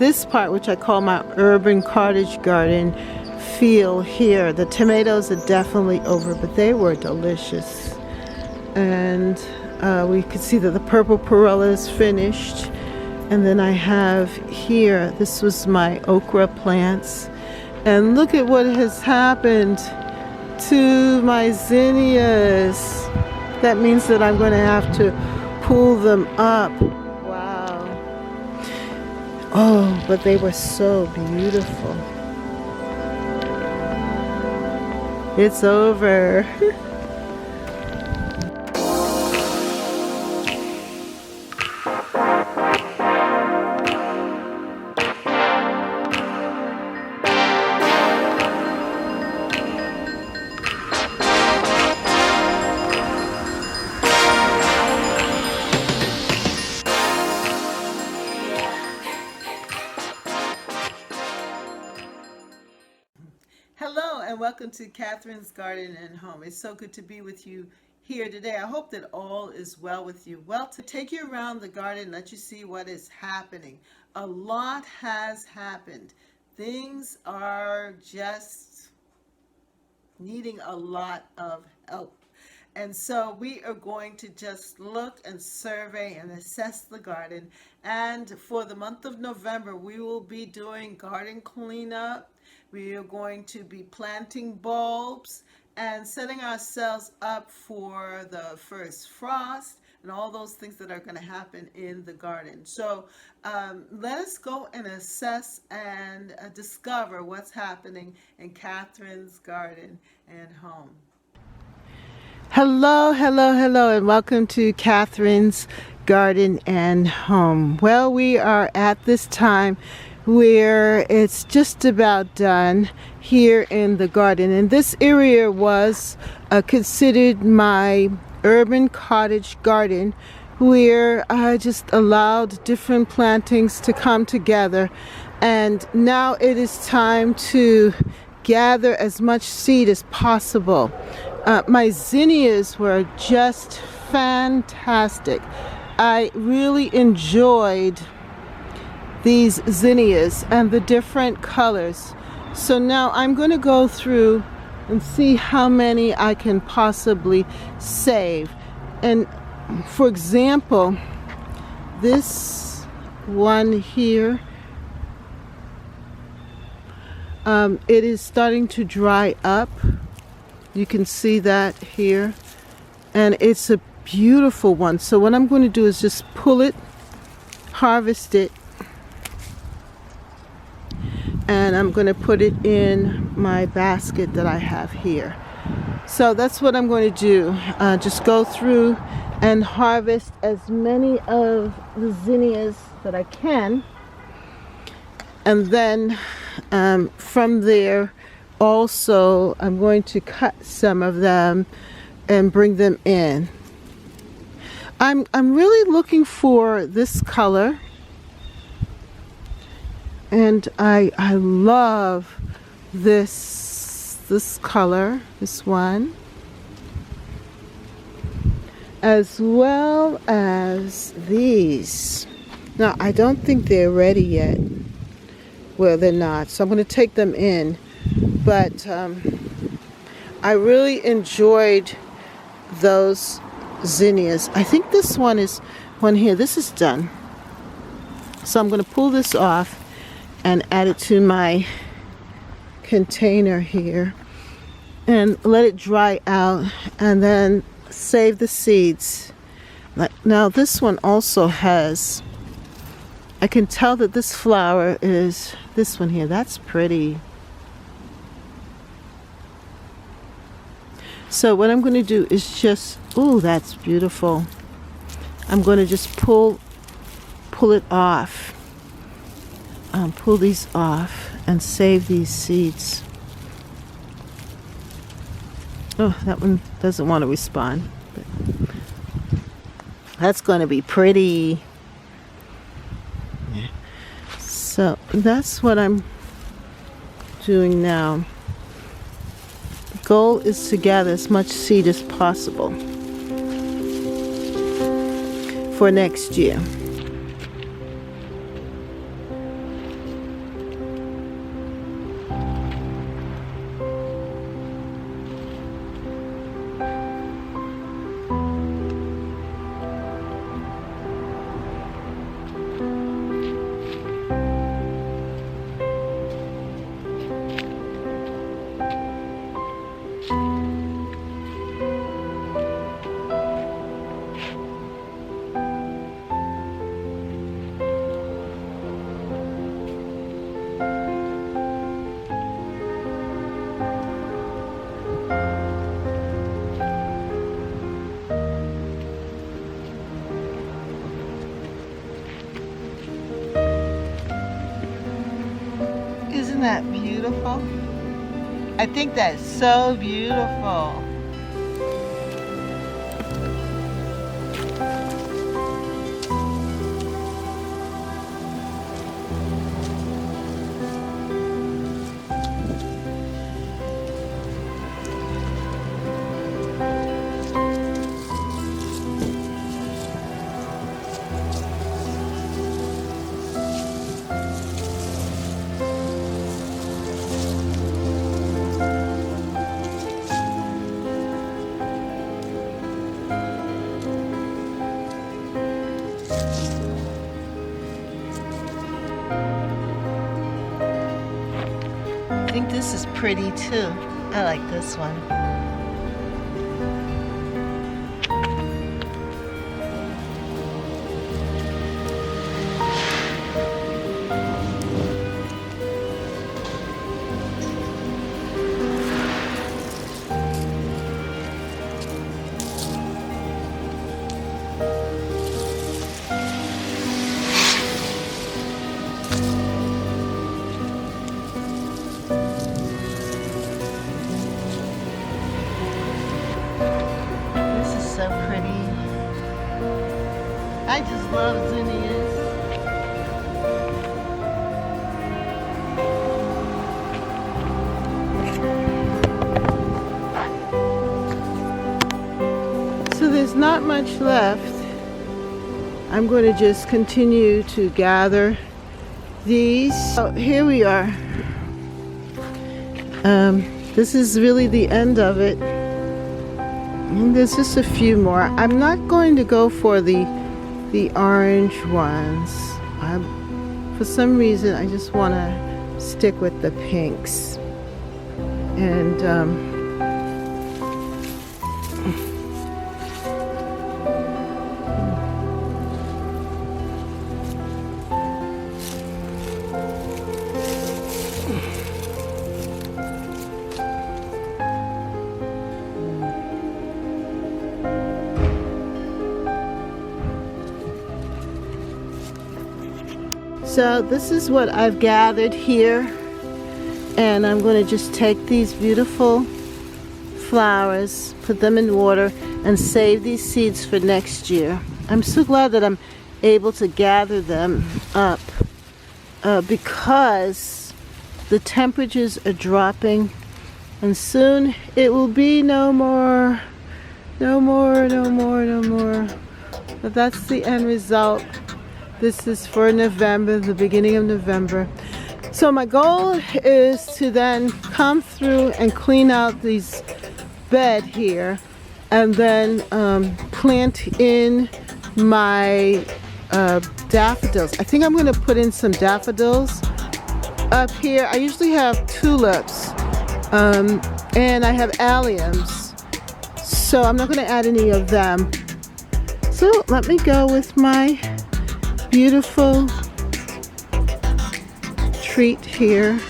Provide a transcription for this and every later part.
this part, which I call my urban cottage garden, feel here. The tomatoes are definitely over, but they were delicious. And we could see that the purple perilla is finished. And then I have here, this was my okra plants. And look at what has happened to my zinnias. That means that I'm going to have to pull them up. Wow. Oh, but they were so beautiful. It's over. Hello and welcome to Catherine's Garden and Home. It's so good to be with you here today. I hope that all is well with you. Well, to take you around the garden, let you see what is happening. A lot has happened. Things are just needing a lot of help. And so we are going to just look and survey and assess the garden. And for the month of November, we will be doing garden cleanup. We are going to be planting bulbs and setting ourselves up for the first frost and all those things that are going to happen in the garden. So let us go and assess and discover what's happening in Catherine's Garden and Home. Hello, hello, hello, and welcome to Catherine's Garden and Home. Well, we are at this time where it's just about done here in the garden, and this area was considered my urban cottage garden, where I just allowed different plantings to come together. And now it is time to gather as much seed as possible. My zinnias were just fantastic. I really enjoyed these zinnias and the different colors. So now I'm going to go through and see how many I can possibly save. And for example, this one here, it is starting to dry up. You can see that here, and it's a beautiful one. So what I'm going to do is just pull it, harvest it, and I'm going to put it in my basket that I have here. So that's what I'm going to do. Just go through and harvest as many of the zinnias that I can, and then from there also I'm going to cut some of them and bring them in. I'm really looking for this color, and I love this color, this one, as well as these. Now I don't think they're ready yet. Well, they're not, so I'm going to take them in. But I really enjoyed those zinnias. I think this one here. This is done. So I'm going to pull this off and add it to my container here and let it dry out, and then save the seeds. Now this one also has, I can tell that this flower is this one here. That's pretty. So what I'm going to do is just, oh, that's beautiful. I'm going to just pull it off. Pull these off and save these seeds. Oh, that one doesn't want to respond. But that's going to be pretty. So that's what I'm doing now. The goal is to gather as much seed as possible for next year. that beautiful? I think that's so beautiful. I think this is pretty too. I like this one. So pretty. I just love zinnias. So there's not much left. I'm going to just continue to gather these. Oh, here we are. This is really the end of it. And there's just a few more. I'm not going to go for the orange ones. For some reason, I just want to stick with the pinks. And so this is what I've gathered here, and I'm going to just take these beautiful flowers, put them in water, and save these seeds for next year. I'm so glad that I'm able to gather them up because the temperatures are dropping, and soon it will be no more. But that's the end result. This is for November, the beginning of November. So my goal is to then come through and clean out these bed here, and then plant in my daffodils. I think I'm going to put in some daffodils up here. I usually have tulips, and I have alliums. So I'm not going to add any of them. So let me go with my beautiful treat here,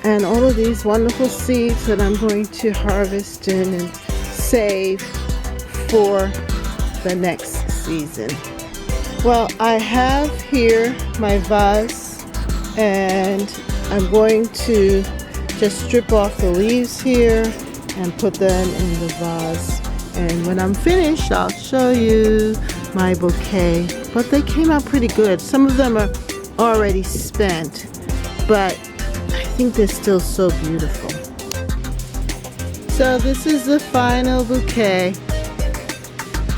and all of these wonderful seeds that I'm going to harvest in and save for the next season. Well, I have here my vase, and I'm going to just strip off the leaves here and put them in the vase. And when I'm finished, I'll show you my bouquet. But they came out pretty good. Some of them are already spent, but I think they're still so beautiful. So this is the final bouquet.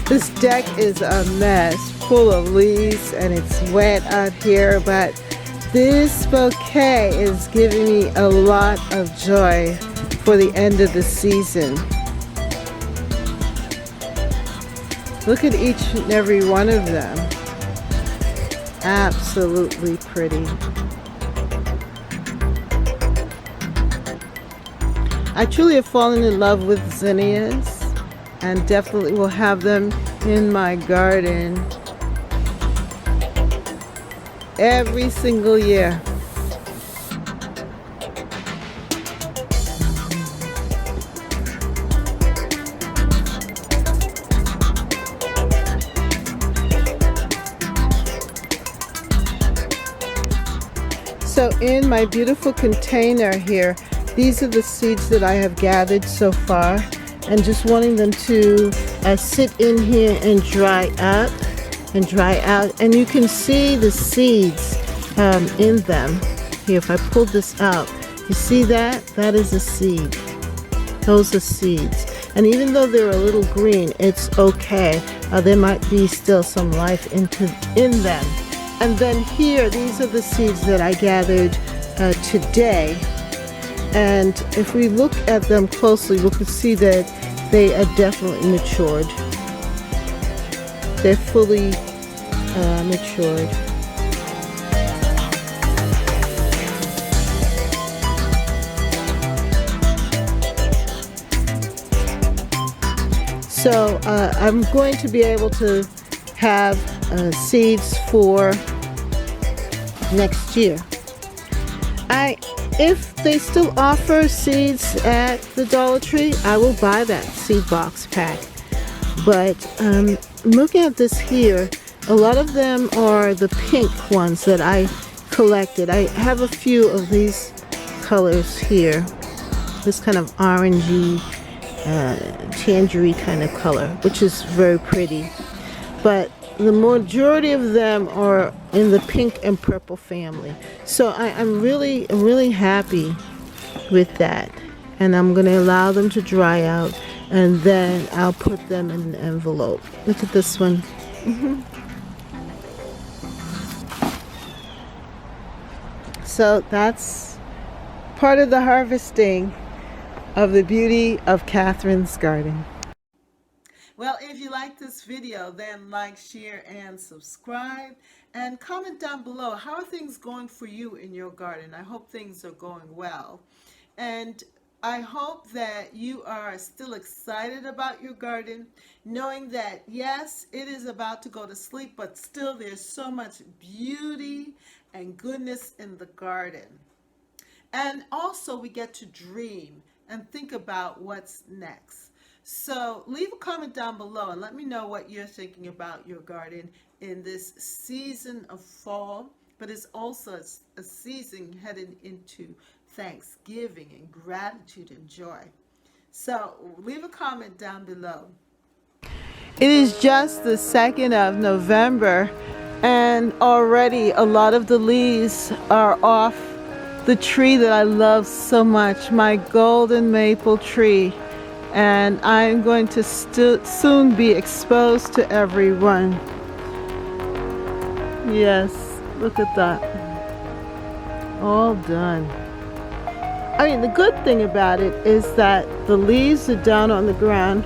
This deck is a mess, full of leaves, and it's wet out here, but this bouquet is giving me a lot of joy for the end of the season. Look at each and every one of them. Absolutely pretty. I truly have fallen in love with zinnias, and definitely will have them in my garden every single year. So in my beautiful container here, these are the seeds that I have gathered so far, and just wanting them to sit in here and dry up and dry out. And you can see the seeds in them. Here, if I pull this out, you see that? That is a seed. Those are seeds. And even though they're a little green, it's okay. There might be still some life in them. And then here, these are the seeds that I gathered today. And if we look at them closely, we can see that they are definitely matured. They're fully matured. So I'm going to be able to have seeds for next year. If they still offer seeds at the Dollar Tree, I will buy that seed box pack. But looking at this here, a lot of them are the pink ones that I collected. I have a few of these colors here. This kind of orangey, tangerine kind of color, which is very pretty. But the majority of them are in the pink and purple family. So I'm really happy with that. And I'm going to allow them to dry out, and then I'll put them in an envelope. Look at this one. So that's part of the harvesting of the beauty of Catherine's garden. Well, if you like this video, then like, share, and subscribe. And comment down below, how are things going for you in your garden? I hope things are going well. And I hope that you are still excited about your garden, knowing that, yes, it is about to go to sleep, but still there's so much beauty and goodness in the garden. And also we get to dream and think about what's next. So leave a comment down below and let me know what you're thinking about your garden in this season of fall, but it's also a season headed into Thanksgiving and gratitude and joy. So leave a comment down below. It is just the 2nd of November, and already a lot of the leaves are off the tree that I love so much, my golden maple tree. And I'm going to soon be exposed to everyone. Yes, look at that. All done. I mean, the good thing about it is that the leaves are down on the ground,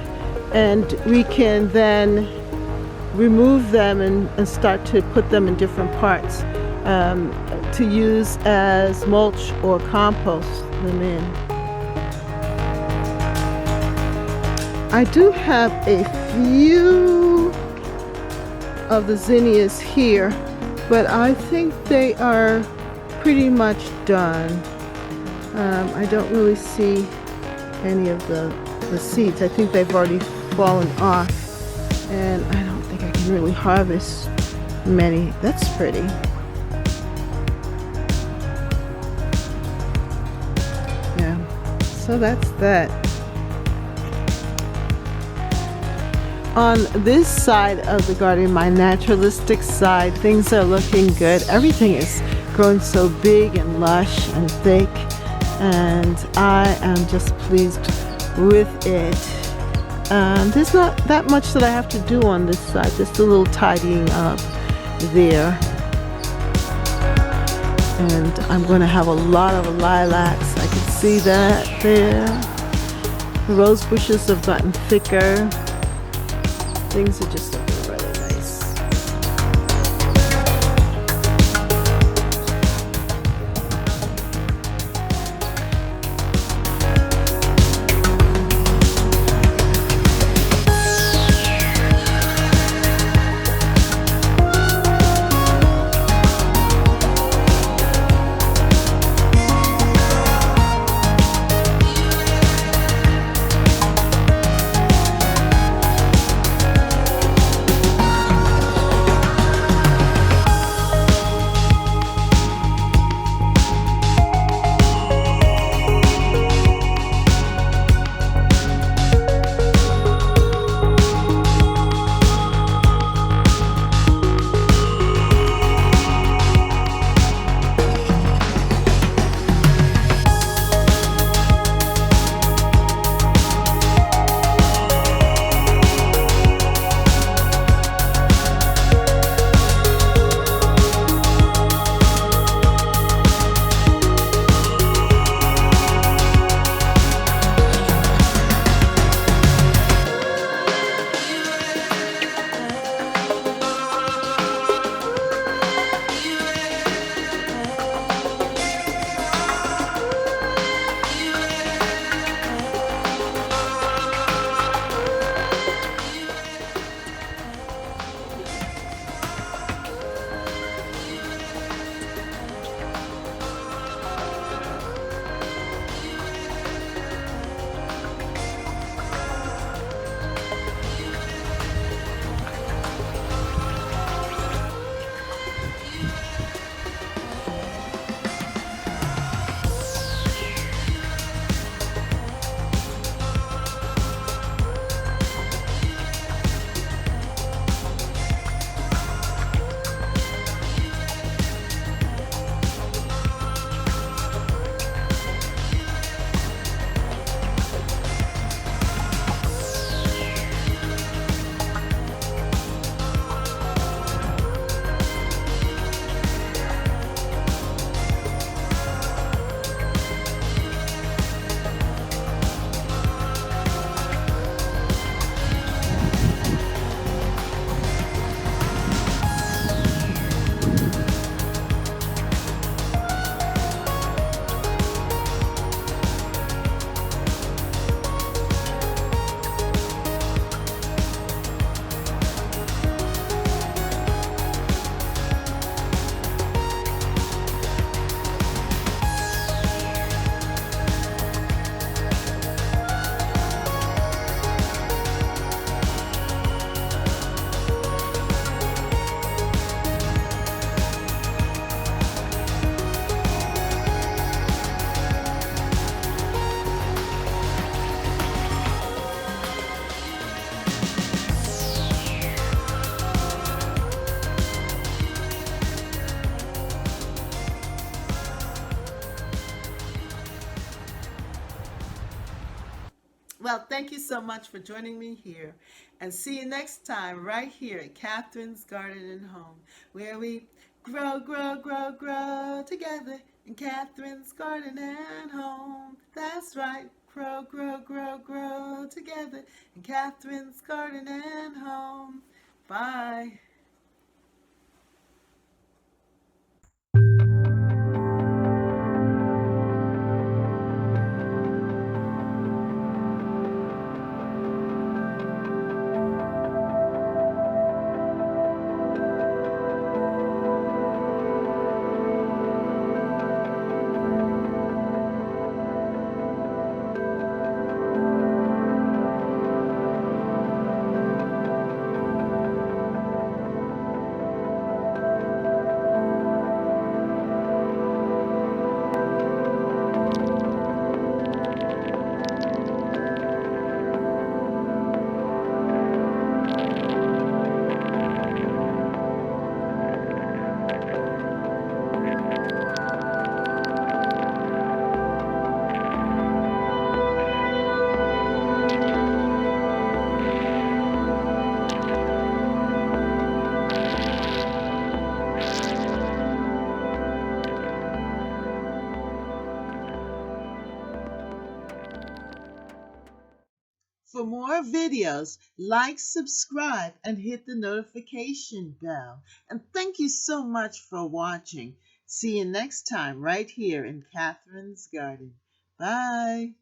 and we can then remove them and start to put them in different parts to use as mulch or compost them in. I do have a few of the zinnias here, but I think they are pretty much done. I don't really see any of the seeds. I think they've already fallen off, and I don't think I can really harvest many. That's pretty. Yeah, so that's that. On this side of the garden, my naturalistic side, things are looking good. Everything is growing so big and lush and thick, and I am just pleased with it. There's not that much that I have to do on this side, just a little tidying up there. And I'm going to have a lot of lilacs. I can see that there. The rose bushes have gotten thicker. Things are just looking really nice. Well, thank you so much for joining me here. And see you next time right here at Catherine's Garden and Home, where we grow, grow, grow, grow together in Catherine's Garden and Home. That's right. Grow, grow, grow, grow together in Catherine's Garden and Home. Bye. For more videos, like, subscribe, and hit the notification bell. And thank you so much for watching. See you next time right here in Catherine's Garden. Bye.